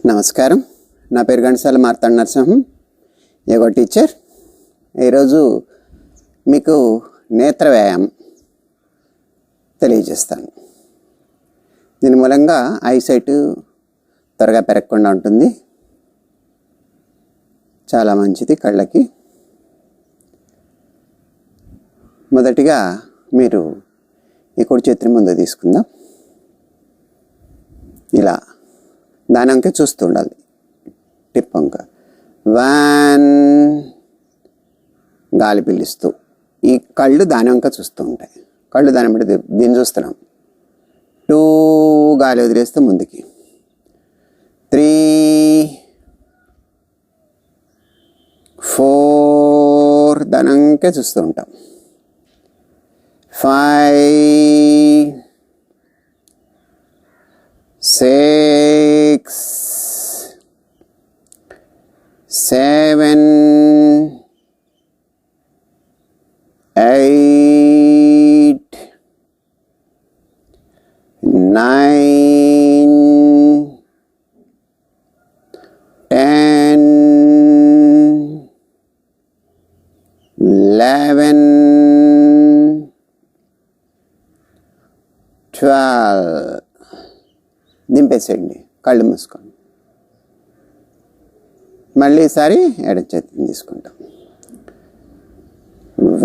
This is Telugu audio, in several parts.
నమస్కారం. నా పేరు ఘంటసాల మార్తాండ నరసింహం, యోగా టీచర్. ఈరోజు మీకు నేత్ర వ్యాయామం తెలియజేస్తాను. దీని మూలంగా ఐసైట్ త్వరగా పెరగకుండా ఉంటుంది, చాలా మంచిది కళ్ళకి. మొదటిగా మీరు ఈ కుడి చేతిని ముందు తీసుకుందాం. ఇలా దాని అంకే చూస్తూ ఉండాలి, టిప్ అంక. వన్, గాలి పీలుస్తూ ఈ కళ్ళు దాని అంక చూస్తూ ఉంటాయి. కళ్ళు దాని బట్టి దీన్ని చూస్తున్నాం. 2, గాలి వదిలేస్తూ ముందుకి. 3, 4, దాని అంకే చూస్తూ ఉంటాం. 5, 6, 7, 8, 9, 10, 11, 12. దింపేసేయండి, కళ్ళు మూసుకోండి. మళ్ళీ ఈసారి ఎడమ చేతిని తీసుకుంటాం.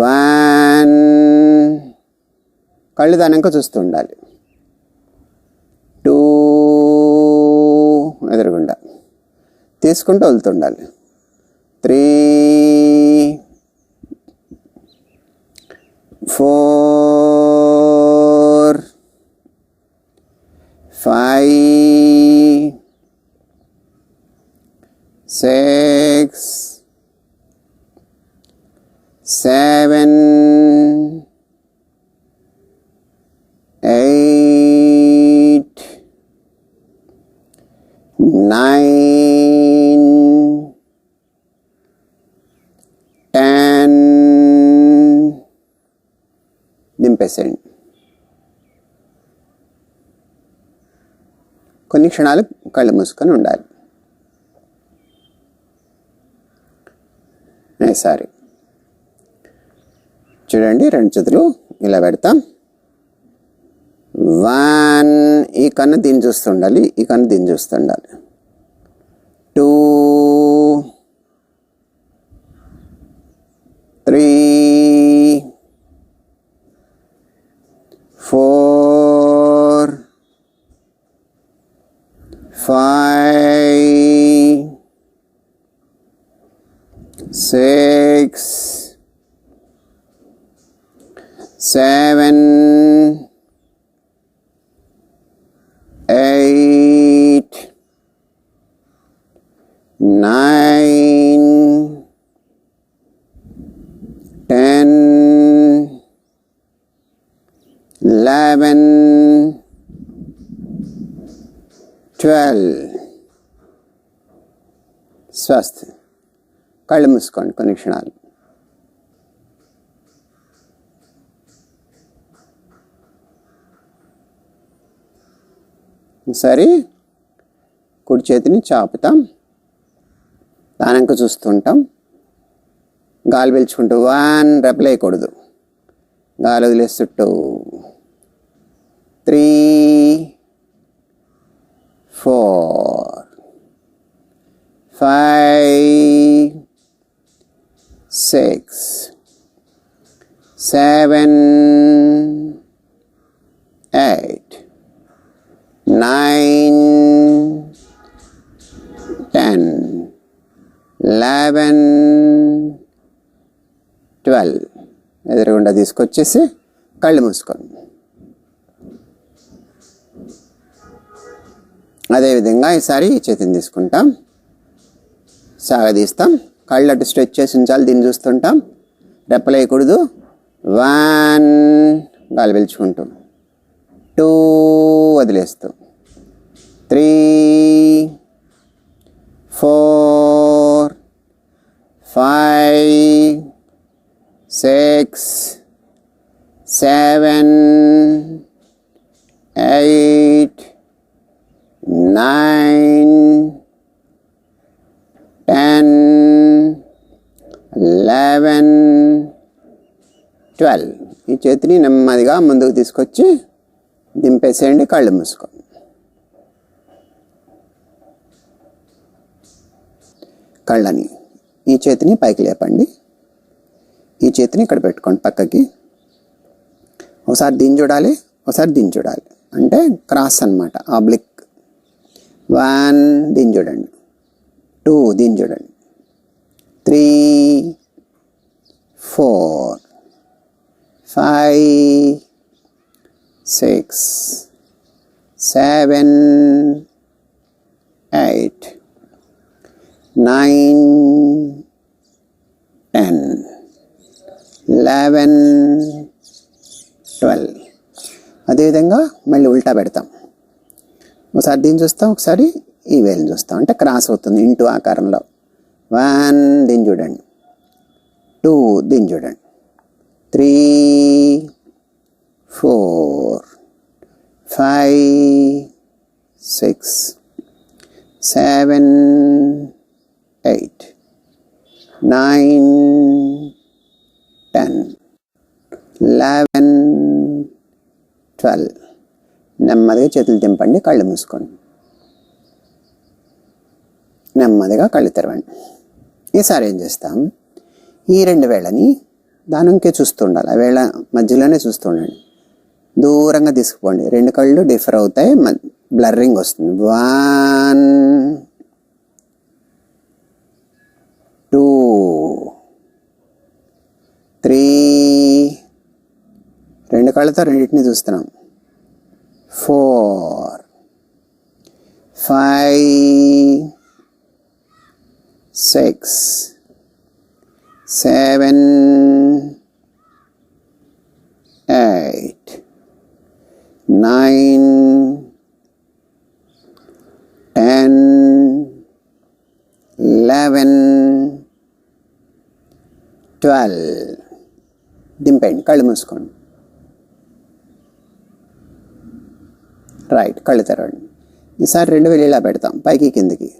1, కళ్ళు దానిక చూస్తూ ఉండాలి. 2, ఎదురుగుండా తీసుకుంటూ వదులుతుండాలి. 3, 4, 5, 6, 7, 8, 9, 10. దింపేసేయండి. కొన్ని క్షణాలు కళ్ళు మూసుకొని ఉండాలి. ఈసారి చూడండి, 2 చేతులు ఇలా పెడతాం. 1, ఈ కన్ను దీన్ని చూస్తుండాలి, ఈ కన్ను దీన్ని చూస్తుండాలి. 2, 3, 4, 5, 6, 7, 8, 9, 10, 11, 12. స్వస్థ. కళ్ళు మూసుకోండి కొన్ని క్షణాలు. సరే, కుడి చేతిని చాపుతాం, దానంక చూస్తుంటాం. గాలి పీల్చుకుంటూ 1, రెప్పలేయకూడదు, గాలి వదిలేస్తూ 3, 4, 5, 6, 7, 8, 9, 10, 11, 12. ఎదురుగుండా తీసుకొచ్చేసి కళ్ళు మూసుకోండి. అదేవిధంగా ఈసారి ఈ చేతిని తీసుకుంటాం, సాగదీస్తాం. కళ్ళు అటు స్ట్రెచ్ చేసి ఉంచాలి, దీన్ని చూస్తుంటాం. రెప్పలేయకూడదు. 1, గాలి పీల్చుకుంటూ. 2, వదిలేస్తూ. 3, 4, 5, 6, 7, 8, 9, 11, 12. ఈ చేతిని నెమ్మదిగా ముందుకు తీసుకొచ్చి దింపేసేయండి. కళ్ళు మూసుకోండి. కళ్ళని ఈ చేతిని పైకి లేపండి. ఈ చేతిని ఇక్కడ పెట్టుకోండి పక్కకి. ఒకసారి దీన్ని చూడాలి, ఒకసారి దీన్ని చూడాలి. అంటే క్రాస్ అన్నమాట, ఆబ్లిక్. 1, దీన్ని చూడండి. 2, దీన్ని చూడండి. 3, 4, 5, 6, 7, 8, 9, 10, 11, 12. అదేవిధంగా మళ్ళీ ఉల్టా పెడతాం. ఒకసారి దీన్ని చూస్తాం, ఒకసారి ఈ వేలుని చూస్తాం. అంటే క్రాస్ అవుతుంది ఇంటూ ఆకారంలో. 1, దీన్ని చూడండి. 2, దీన్ని చూడండి. 3, 4, 5, 6, 7, 8, 9, 10, 11, 12. నెమ్మదిగా చేతులు దింపండి. కళ్ళు మూసుకోండి. నెమ్మదిగా కళ్ళు తెరవండి. ఈసారి ఏం చేస్తాం, ఈ 2 వేళ్ళని దానంకే చూస్తూ ఉండాలి. ఆ వేళ్ళ మధ్యలోనే చూస్తూ ఉండండి. దూరంగా తీసుకుపోండి. 2 కళ్ళు డిఫర్ అవుతాయి, బ్లర్రింగ్ వస్తుంది. 1, 2, 3. 2 కళ్ళతో రెండింటిని చూస్తున్నాం. 4, 5, 6, 7, 8, 9, 10, 11, 12. దింపండి. కళ్ళు మూసుకోండి. రైట్. కళ్ళు తెరవండి. ఈసారి 2 వేలు ఇలా పెడతాం, పైకి కిందికి.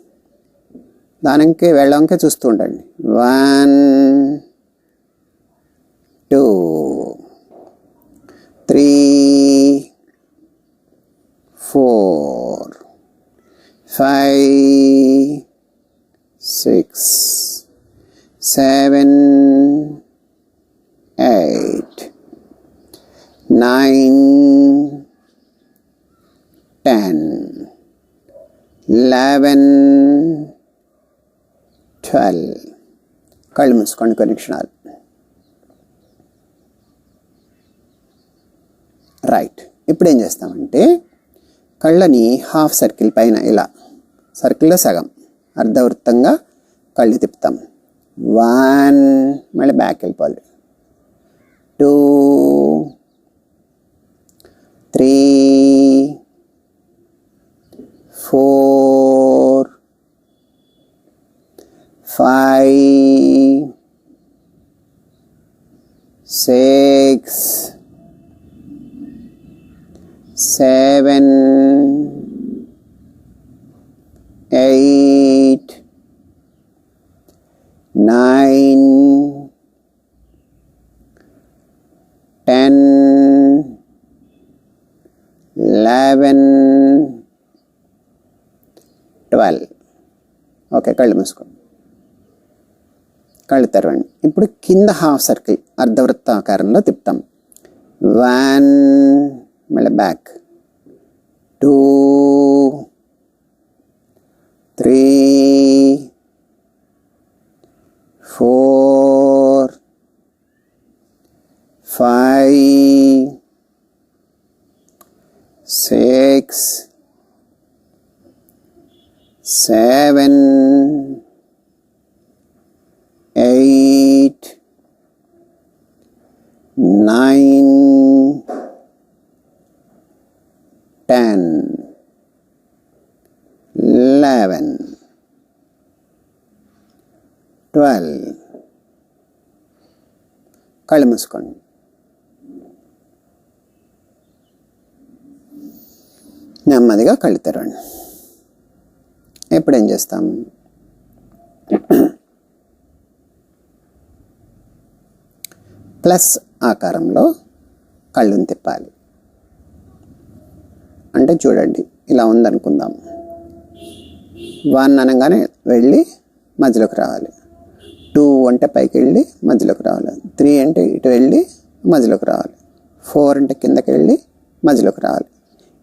దానంకే వెళ్ళంకే చూస్తూ ఉండండి. 1, 2, 3, 4, 5, 6, 7, 8, 9, 10, 11, 12. కళ్ళు మూసుకోండి కొన్ని క్షణాలు. రైట్. ఇప్పుడు ఏం చేస్తామంటే కళ్ళని హాఫ్ సర్కిల్ పైన ఇలా, సర్కిల్లో సగం అర్ధవృత్తంగా కళ్ళు తిప్పుతాం. 1, మళ్ళీ బ్యాక్ వెళ్ళిపోవాలి. 2, 3, 4, 5, 6, 7, 8, 9, 10, 11, 12. ఓకే. కళ్ళు మూసుకోండి. కళ్ళు తెరవండి. ఇప్పుడు కింద హాఫ్ సర్కిల్ అర్ధవృత్తాకారంలో తిప్పుతాం. 1, మళ్ళీ బ్యాక్. 2, 3, 4, 5, 6, 7, 8, 9, 10, 11, 12. కళ్ళు మూసుకోండి. నెమ్మదిగా కళ్ళు తెరవండి. ఇప్పుడు ఏం చేస్తాం, ప్లస్ ఆకారంలో కళ్ళుని తిప్పాలి. అంటే చూడండి, ఇలా ఉందనుకుందాం. 1 అనగానే వెళ్ళి మధ్యలోకి రావాలి. 2 అంటే పైకి వెళ్ళి మధ్యలోకి రావాలి. 3 అంటే ఇటు వెళ్ళి మధ్యలోకి రావాలి. 4 అంటే కిందకి వెళ్ళి మధ్యలోకి రావాలి.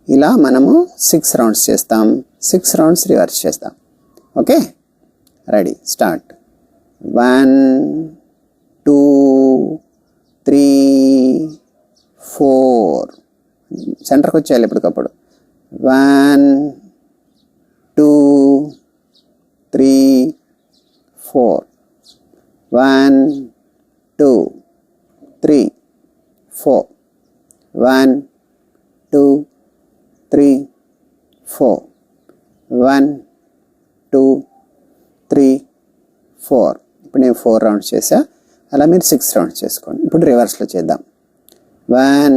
ఇలా మనము 6 రౌండ్స్ చేస్తాం. 6 రౌండ్స్ రివర్స్ చేస్తాం. Okay, ready, start. 1 2 3 4 సెంటర్కి వచ్చేయాలి ఎప్పటికప్పుడు. 1 2 3 4 1 2 3 4 1 2 3 4 1 2 3 4. ఇప్పుడు నేను 4 రౌండ్స్ చేసా. అలా మీరు 6 రౌండ్స్ చేసుకోండి. ఇప్పుడు రివర్స్లో చేద్దాం. 1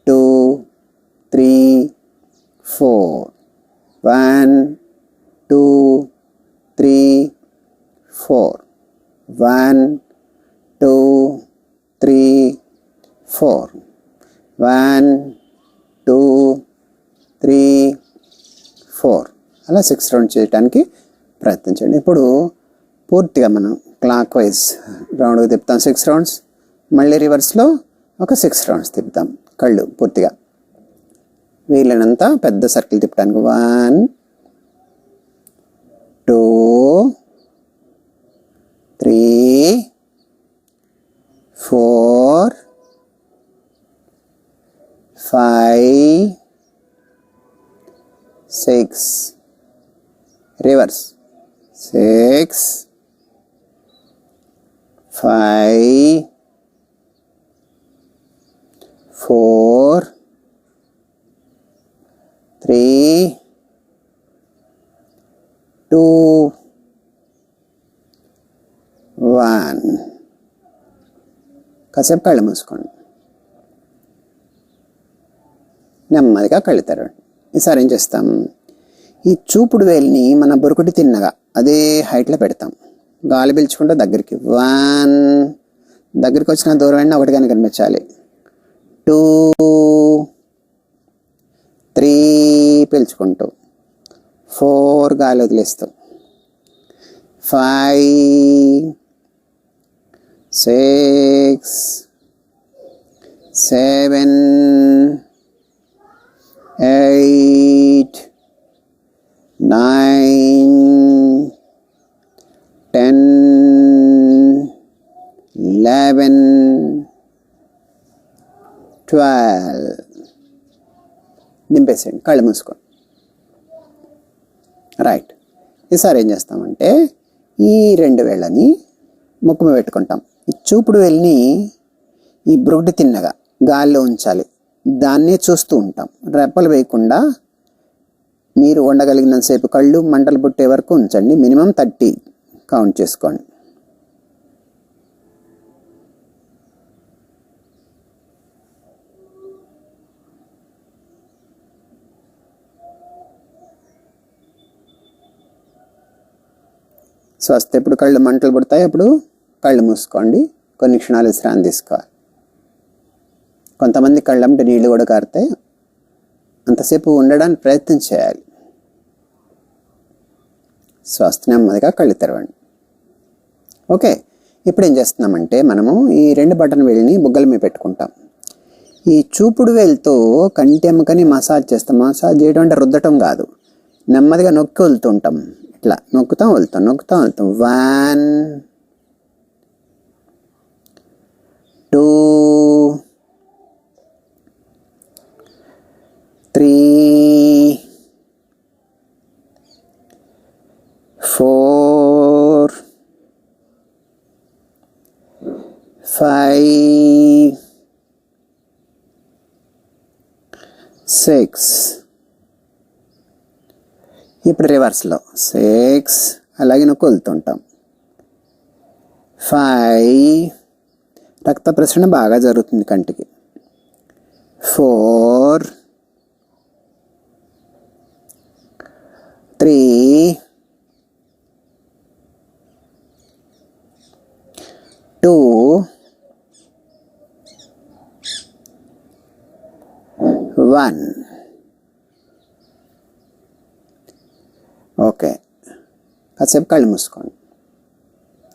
2 3 4 1 2 3 4 1 2 3 4 1 2 3 4. అలా 6 రౌండ్స్ చేయడానికి ప్రయత్నించండి. ఇప్పుడు పూర్తిగా మనం క్లాక్ వైజ్ రౌండ్గా తిప్పుతాం 6 రౌండ్స్. మళ్ళీ రివర్స్లో ఒక 6 రౌండ్స్ తిప్పుతాం. కళ్ళు పూర్తిగా వీలైనంత పెద్ద సర్కిల్ తిప్పడానికి. 1 2 3 4 5 6 రివర్స్. 6 5 4 3 2 1. కాసేపు కళ్ళు మూసుకోండి. నెమ్మదిగా కళ్ళు తెరవండి. ఈసారి ఏం చేస్తాం, ఈ చూపుడు వేలిని మన బొరుకుటి తిన్నగా అదే హైట్లో పెడతాం. గాలి పీల్చుకుంటూ దగ్గరికి. 1 దగ్గరికి వచ్చిన దూరం అయినా ఒకటిగానే కనిపించాలి. 2 3 పీల్చుకుంటూ. 4 గాలి వదిలేస్తూ. 5 6 7 8 9 10 11 12. నింపేసేయండి, కళ్ళు మూసుకోండి. రైట్. ఈసారి ఏం చేస్తామంటే ఈ 2 వేళ్ళని ముక్కు మీద పెట్టుకుంటాం. ఈ చూపుడు వేలిని ఈ బ్రొడ్డు తిన్నగా గాల్లో ఉంచాలి. దాన్నే చూస్తూ ఉంటాం. రెప్పలు వేయకుండా మీరు ఉండగలిగినంతసేపు కళ్ళు మంటలు పుట్టే వరకు ఉంచండి. మినిమం 30 కౌంట్ చేసుకోండి. స్వస్థ. ఎప్పుడు కళ్ళు మంటలు పుడతాయి అప్పుడు కళ్ళు మూసుకోండి. కొన్ని క్షణాలు విశ్రాంతి తీసుకోవాలి. కొంతమంది కళ్ళంటే నీళ్ళు కూడా కారుతాయి. అంతసేపు ఉండడానికి ప్రయత్నం చేయాలి. స్వస్థ. నెమ్మదిగా కళ్ళు తెరవండి. ఓకే, ఇప్పుడు ఏం చేస్తున్నామంటే మనము ఈ 2 బటన్ వేలిని బుగ్గల మీద పెట్టుకుంటాం. ఈ చూపుడు వేలుతో కంటి ఎముకని మసాజ్ చేస్తాం. మసాజ్ చేయడం అంటే రుద్దటం కాదు, నెమ్మదిగా నొక్కి వదులుతుంటాం. ఇట్లా నొక్కుతాం వదులుతాం, నొక్కుతాం వదులుతాం. 1 2 3 4 5 6. ఇప్పుడు రివర్స్లో 6 అలాగే నొక్కి వదులుతుంటాం. 5 రక్త ప్రసరణ బాగా జరుగుతుంది కంటికి. 4 3 2 1. ఓకే, కాసేపు కళ్ళు మూసుకోండి,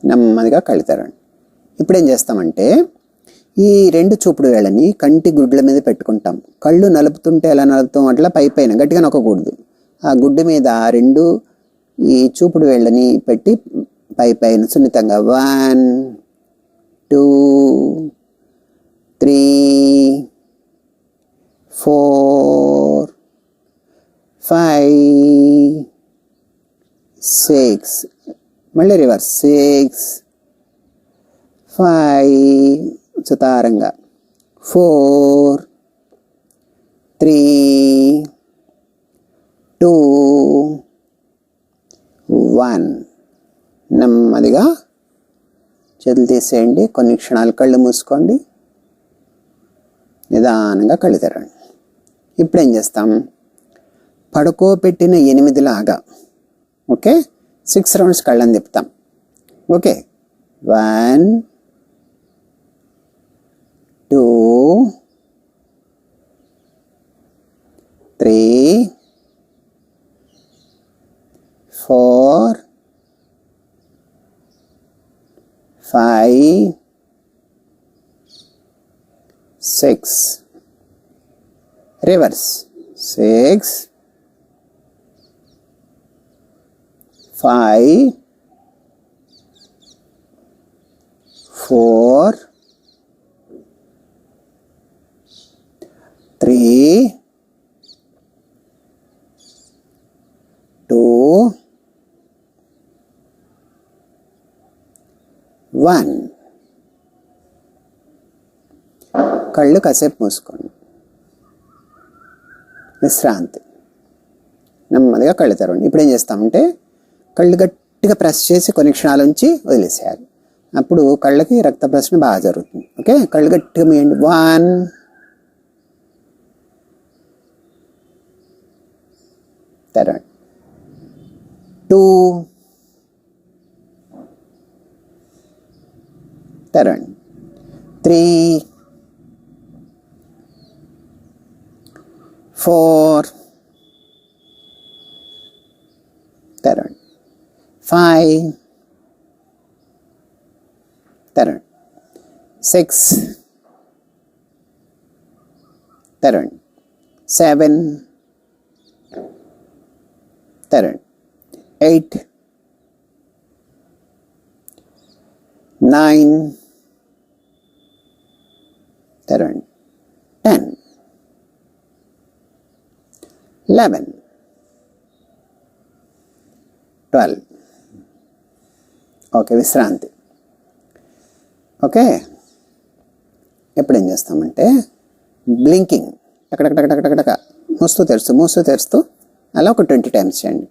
నెమ్మదిగా కళ్ళు తెరండి. ఇప్పుడు ఏం చేస్తామంటే ఈ 2 చూపుడు వేళ్ళని కంటి గుడ్ల మీద పెట్టుకుంటాం. కళ్ళు నలుపుతుంటే ఎలా నలుపుతాం అట్లా పైన గట్టిగా నొక్కకూడదు. ఆ గుడ్డు మీద 2 ఈ చూపుడు వేళ్ళని పెట్టి పైన సున్నితంగా 1, 2, 3, 4, 5, 6, మళ్ళీ రివర్స్ 6, 5 సుతారంగా 4, 3, 2, 1. నెమ్మదిగా చేతులు తీసేయండి. కొన్ని క్షణాలు కళ్ళు మూసుకోండి, నిదానంగా కళ్ళు తెరండి. ఇప్పుడు ఏం చేస్తాం, పడుకోబెట్టిన 8 లాగా ఓకే 6 రౌండ్స్ కళ్ళని తిప్పుతాం. ఓకే 1, 2, 3, 4, 5, 6. రివర్స్ 6, 5, 4, 3, 2, 1. కళ్ళు కాసేపు మూసుకోండి, విశ్రాంతి. నెమ్మదిగా కళ్ళు తెరవండి. ఇప్పుడు ఏం చేస్తామంటే కళ్ళు గట్టిగా ప్రెస్ చేసి కొన్ని క్షణాల నుంచి వదిలేసేయాలి. అప్పుడు కళ్ళకి రక్త ప్రసరణ బాగా జరుగుతుంది. ఓకే, కళ్ళు గట్టిగా మీయండి. 1, తెరండి. 2, తెరండి. 3, 4, తెరండి. 5, తెరండి. 6, తెరండి. 7, తెరండి. 8, 9, తెరండి. 10, 11, 12. ఓకే, విశ్రాంతి. ఓకే, ఎప్పుడు ఏం చేస్తామంటే బ్లింకింగ్ టకటక మూస్తూ తెరుస్తూ అలా ఒక 20 టైమ్స్ చేయండి.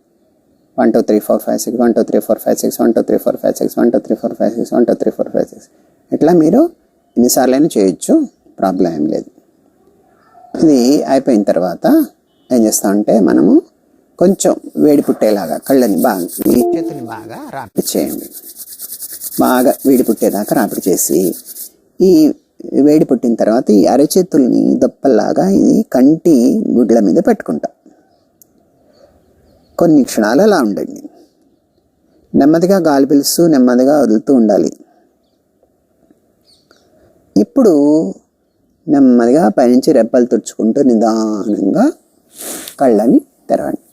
1 2 3 4 5 6 1 2 3 4 5 6 1 2 3 4 5 6 1 2 3 4 5 6 1 2 3 4 5 6. ఇట్లా మీరు ఎన్నిసార్లైనా చేయొచ్చు, ప్రాబ్లం ఏం లేదు. ఇది అయిపోయిన తర్వాత ఏం చేస్తామంటే మనము కొంచెం వేడి పుట్టేలాగా కళ్ళని బాగా ఈ చేతుని బాగా రాపిడి చేయండి. బాగా వేడి పుట్టేదాకా రాపిడి చేసి ఈ వేడి పుట్టిన తర్వాత ఈ అరచేతుల్ని దొప్పల్లాగా ఇది కంటి గుడ్ల మీద పెట్టుకుంటాం. కొన్ని క్షణాలు అలా ఉండండి. నెమ్మదిగా గాలి పీలుస్తూ నెమ్మదిగా వదులుతూ ఉండాలి. ఇప్పుడు నెమ్మదిగా పైనుంచి రెప్పలు తుడుచుకుంటూ నిదానంగా కళ్ళని తెరవండి.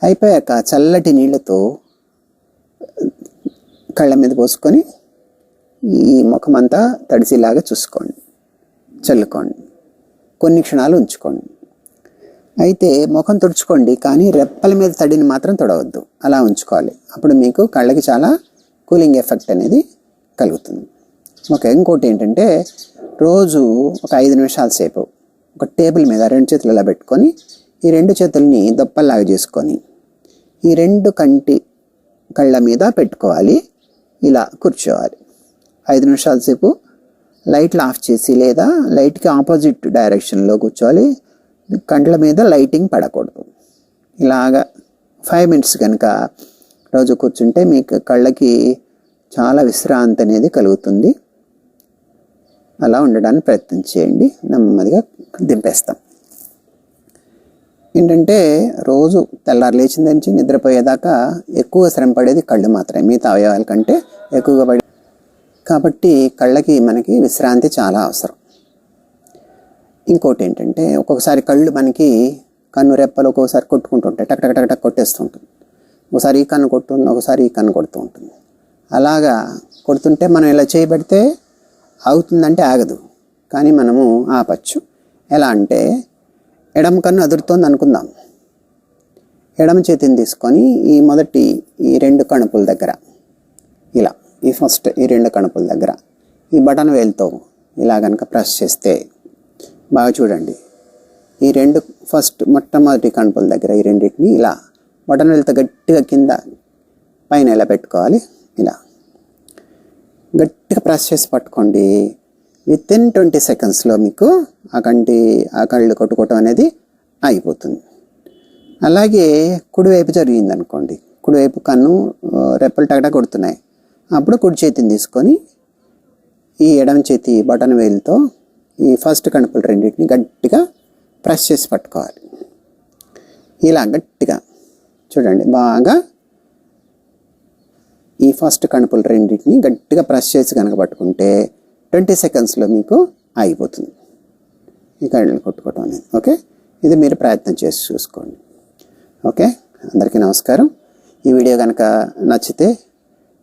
అయిపోయాక చల్లటి నీళ్ళతో కళ్ళ మీద పోసుకొని ఈ ముఖమంతా తడిసిలాగా చూసుకోండి, చల్లుకోండి. కొన్ని క్షణాలు ఉంచుకోండి. అయితే ముఖం తుడుచుకోండి, కానీ రెప్పల మీద తడిని మాత్రం తొడవద్దు, అలా ఉంచుకోవాలి. అప్పుడు మీకు కళ్ళకి చాలా కూలింగ్ ఎఫెక్ట్ అనేది కలుగుతుంది. ఓకే, ఇంకోటి ఏంటంటే రోజు ఒక 5 నిమిషాల సేపు ఒక టేబుల్ మీద 2 చేతులు ఇలా పెట్టుకొని ఈ 2 చేతుల్ని దొప్పల్లాగా చేసుకొని ఈ 2 కళ్ళ మీద పెట్టుకోవాలి. ఇలా కూర్చోవాలి. 5 నిమిషాల సేపు లైట్లు ఆఫ్ చేసి లేదా లైట్కి ఆపోజిట్ డైరెక్షన్లో కూర్చోవాలి. కండ్ల మీద లైటింగ్ పడకూడదు. ఇలాగా 5 మినిట్స్ కనుక రోజు కూర్చుంటే మీకు కళ్ళకి చాలా విశ్రాంతి అనేది కలుగుతుంది. అలా ఉండడానికి ప్రయత్నం చేయండి. నెమ్మదిగా దింపేస్తాం. ఏంటంటే రోజు తెల్లారు లేచిన నుంచి నిద్రపోయేదాకా ఎక్కువ శ్రమ పడేది కళ్ళు మాత్రమే, మిగతా అవయవాల కంటే ఎక్కువగా పడే. కాబట్టి కళ్ళకి మనకి విశ్రాంతి చాలా అవసరం. ఇంకోటి ఏంటంటే ఒక్కొక్కసారి కళ్ళు మనకి కన్ను రెప్పలు ఒక్కొక్కసారి కొట్టుకుంటుంటాయి, టక్ టక్ టక్ టక్ కొట్టేస్తుంటుంది. ఒకసారి ఈ కన్ను కొడుతుంది, ఒకసారి ఈ కన్ను కొడుతూ ఉంటుంది. అలాగా కొడుతుంటే మనం ఇలా చేయబడితే ఆగుతుందంటే ఆగదు, కానీ మనము ఆపచ్చు. ఎలా అంటే ఎడమ కన్ను అదురుతోంది అనుకుందాం. ఎడమ చేతిని తీసుకొని ఈ మొదటి ఈ 2 కణుపుల దగ్గర ఇలా ఈ ఫస్ట్ ఈ 2 కణుపుల దగ్గర ఈ బటన్ వేలుతో ఇలా కనుక ప్రెస్ చేస్తే బాగా చూడండి. ఈ 2 ఫస్ట్ మొట్టమొదటి కణుపుల దగ్గర ఈ రెండింటిని ఇలా బటన్ వేలుతో గట్టిగా కింద పైన ఇలా పెట్టుకోవాలి. ఇలా గట్టిగా ప్రెస్ చేసి పట్టుకోండి. వితిన్ 20 సెకండ్స్లో మీకు ఆ కళ్ళు కొట్టుకోవటం అనేది ఆగిపోతుంది. అలాగే కుడివైపు జరిగిందనుకోండి, కుడివైపు కన్ను రెప్పలు టగట కొడుతున్నాయి, అప్పుడు కుడి చేతిని తీసుకొని ఈ ఎడమ చేతి బటన్ వేలుతో ఈ ఫస్ట్ కణుపులు రెండింటిని గట్టిగా ప్రెస్ చేసి పట్టుకోవాలి. ఇలా గట్టిగా చూడండి, బాగా ఈ ఫస్ట్ కణుపులు రెండింటిని గట్టిగా ప్రెస్ చేసి కనుక పట్టుకుంటే 20 సెకండ్స్లో మీకు ఆగిపోతుంది ఈ కళ్ళు కొట్టుకోవటం అనేది. ఓకే, ఇది మీరు ప్రయత్నం చేసి చూసుకోండి. ఓకే, అందరికీ నమస్కారం. ఈ వీడియో కనుక నచ్చితే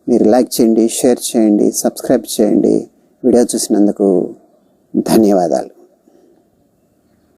మీరు లైక్ చేయండి, షేర్ చేయండి, సబ్స్క్రైబ్ చేయండి. వీడియో చూసినందుకు ధన్యవాదాలు.